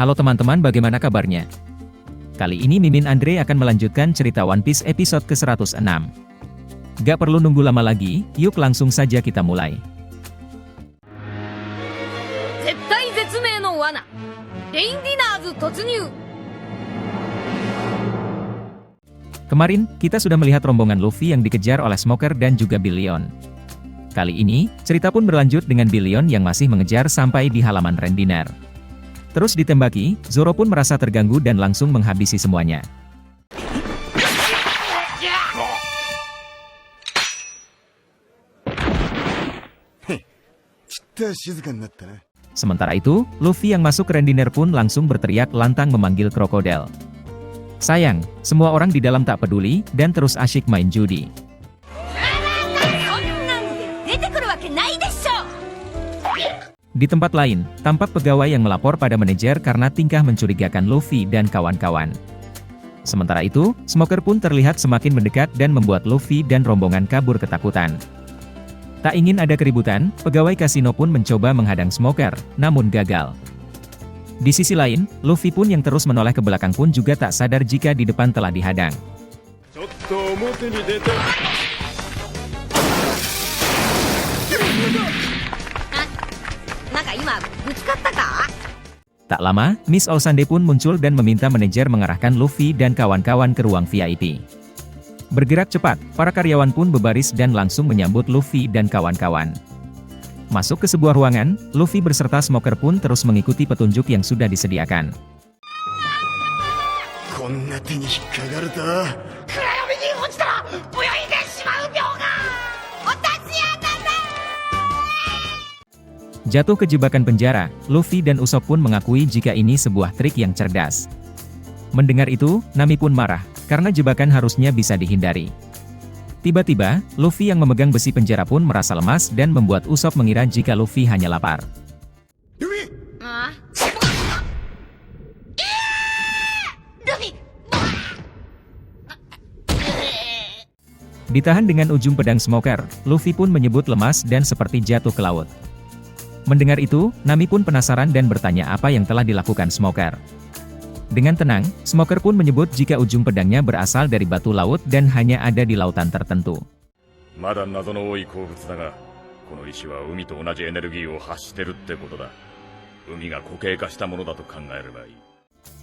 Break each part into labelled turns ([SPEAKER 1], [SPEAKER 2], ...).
[SPEAKER 1] Halo teman-teman, bagaimana kabarnya? Kali ini Mimin Andre akan melanjutkan cerita One Piece episode ke-106. Gak perlu nunggu lama lagi, yuk langsung saja kita mulai. Kemarin, kita sudah melihat rombongan Luffy yang dikejar oleh Smoker dan juga Billion. Kali ini, cerita pun berlanjut dengan Billion yang masih mengejar sampai di halaman Rendiner. Terus ditembaki, Zoro pun merasa terganggu dan langsung menghabisi semuanya. Sementara itu, Luffy yang masuk ke Rendiner pun langsung berteriak lantang memanggil krokodil. Sayang, semua orang di dalam tak peduli, dan terus asyik main judi. Di tempat lain, tampak pegawai yang melapor pada manajer karena tingkah mencurigakan Luffy dan kawan-kawan. Sementara itu, Smoker pun terlihat semakin mendekat dan membuat Luffy dan rombongan kabur ketakutan. Tak ingin ada keributan, pegawai kasino pun mencoba menghadang Smoker, namun gagal. Di sisi lain, Luffy pun yang terus menoleh ke belakang pun juga tak sadar jika di depan telah dihadang. Tak lama, Miss Olsande pun muncul dan meminta manajer mengarahkan Luffy dan kawan-kawan ke ruang VIP. Bergerak cepat, para karyawan pun berbaris dan langsung menyambut Luffy dan kawan-kawan. Masuk ke sebuah ruangan, Luffy beserta Smoker pun terus mengikuti petunjuk yang sudah disediakan. Jatuh ke jebakan penjara, Luffy dan Usopp pun mengakui jika ini sebuah trik yang cerdas. Mendengar itu, Nami pun marah, karena jebakan harusnya bisa dihindari. Tiba-tiba, Luffy yang memegang besi penjara pun merasa lemas dan membuat Usopp mengira jika Luffy hanya lapar. Ditahan dengan ujung pedang Smoker, Luffy pun menyebut lemas dan seperti jatuh ke laut. Mendengar itu, Nami pun penasaran dan bertanya apa yang telah dilakukan Smoker. Dengan tenang, Smoker pun menyebut jika ujung pedangnya berasal dari batu laut dan hanya ada di lautan tertentu.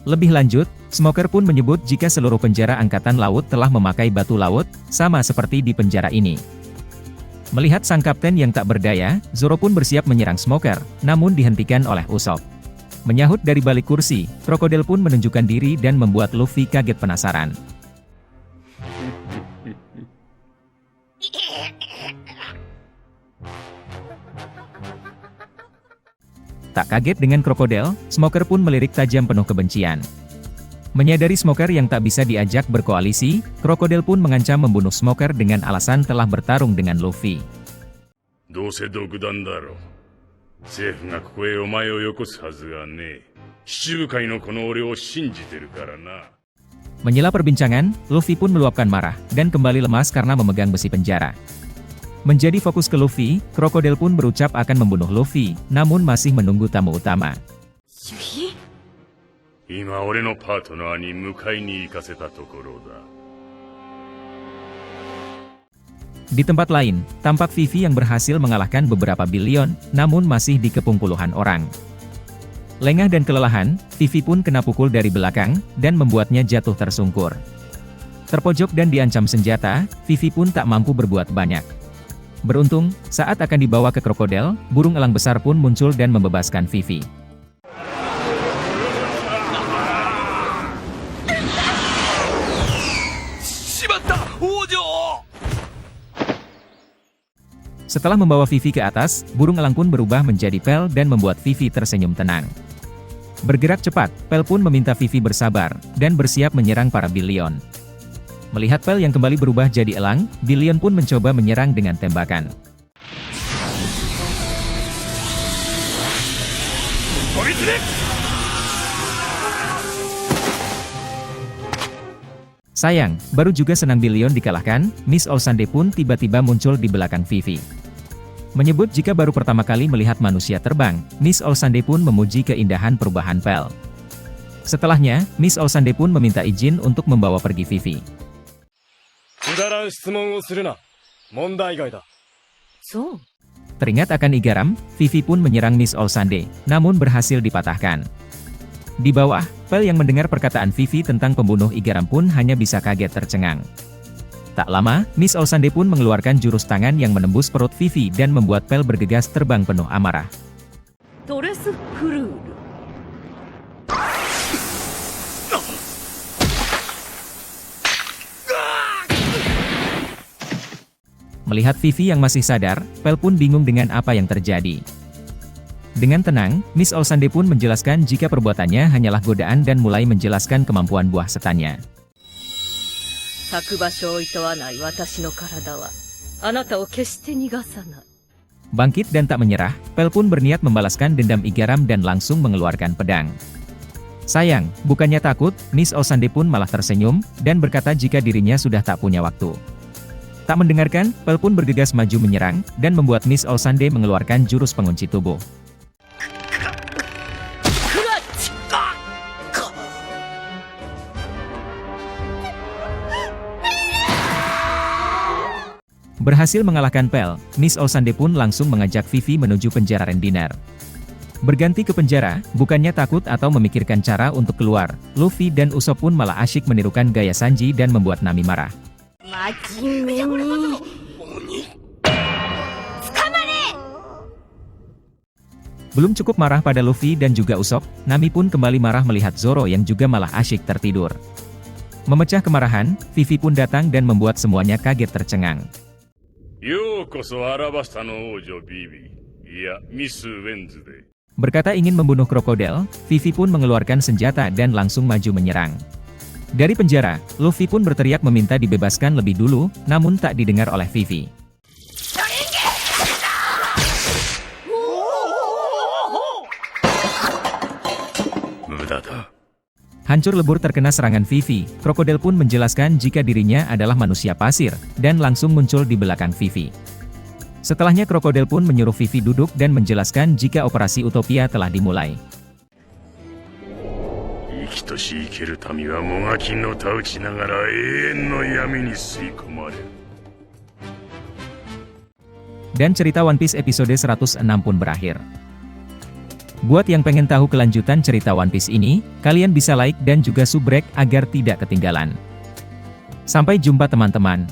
[SPEAKER 1] Lebih lanjut, Smoker pun menyebut jika seluruh penjara angkatan laut telah memakai batu laut, sama seperti di penjara ini. Melihat sang kapten yang tak berdaya, Zoro pun bersiap menyerang Smoker, namun dihentikan oleh Usopp. Menyahut dari balik kursi, krokodil pun menunjukkan diri dan membuat Luffy kaget penasaran. Tak kaget dengan krokodil, Smoker pun melirik tajam penuh kebencian. Menyadari Smoker yang tak bisa diajak berkoalisi, krokodil pun mengancam membunuh Smoker dengan alasan telah bertarung dengan Luffy. Menyela perbincangan, Luffy pun meluapkan marah, dan kembali lemas karena memegang besi penjara. Menjadi fokus ke Luffy, krokodil pun berucap akan membunuh Luffy, namun masih menunggu tamu utama. Di tempat lain, tampak Vivi yang berhasil mengalahkan beberapa Billion, namun masih dikepung puluhan orang. Lengah dan kelelahan, Vivi pun kena pukul dari belakang, dan membuatnya jatuh tersungkur. Terpojok dan diancam senjata, Vivi pun tak mampu berbuat banyak. Beruntung, saat akan dibawa ke krokodil, burung elang besar pun muncul dan membebaskan Vivi. Setelah membawa Vivi ke atas, burung elang pun berubah menjadi Pel dan membuat Vivi tersenyum tenang. Bergerak cepat, Pel pun meminta Vivi bersabar, dan bersiap menyerang para Billion. Melihat Pel yang kembali berubah jadi elang, Billion pun mencoba menyerang dengan tembakan. Sayang, baru juga senang Billion dikalahkan, Miss Olsande pun tiba-tiba muncul di belakang Vivi. Menyebut jika baru pertama kali melihat manusia terbang, Miss Olsande pun memuji keindahan perubahan Pel. Setelahnya, Miss Olsande pun meminta izin untuk membawa pergi Vivi. Teringat akan Igaram, Vivi pun menyerang Miss Olsande, namun berhasil dipatahkan. Di bawah, Pell yang mendengar perkataan Vivi tentang pembunuh Igaram pun hanya bisa kaget tercengang. Tak lama, Miss Olsande pun mengeluarkan jurus tangan yang menembus perut Vivi dan membuat Pell bergegas terbang penuh amarah. Melihat Vivi yang masih sadar, Pell pun bingung dengan apa yang terjadi. Dengan tenang, Miss Olsande pun menjelaskan jika perbuatannya hanyalah godaan dan mulai menjelaskan kemampuan buah setannya. Bangkit dan tak menyerah, Pell pun berniat membalaskan dendam Igaram dan langsung mengeluarkan pedang. Sayang, bukannya takut, Miss Olsande pun malah tersenyum, dan berkata jika dirinya sudah tak punya waktu. Tak mendengarkan, Pell pun bergegas maju menyerang, dan membuat Miss Olsande mengeluarkan jurus pengunci tubuh. Berhasil mengalahkan Pell, Miss Olsande pun langsung mengajak Vivi menuju penjara Rendiner. Berganti ke penjara, bukannya takut atau memikirkan cara untuk keluar, Luffy dan Usopp pun malah asyik menirukan gaya Sanji dan membuat Nami marah. Belum cukup marah pada Luffy dan juga Usopp, Nami pun kembali marah melihat Zoro yang juga malah asyik tertidur. Memecah kemarahan, Vivi pun datang dan membuat semuanya kaget tercengang. Berkata ingin membunuh krokodil, Vivi pun mengeluarkan senjata dan langsung maju menyerang. Dari penjara, Luffy pun berteriak meminta dibebaskan lebih dulu, namun tak didengar oleh Vivi. Hancur lebur terkena serangan Vivi, krokodil pun menjelaskan jika dirinya adalah manusia pasir, dan langsung muncul di belakang Vivi. Setelahnya krokodil pun menyuruh Vivi duduk dan menjelaskan jika operasi Utopia telah dimulai. Dan cerita One Piece episode 106 pun berakhir. Buat yang pengen tahu kelanjutan cerita One Piece ini, kalian bisa like dan juga subrek agar tidak ketinggalan. Sampai jumpa teman-teman.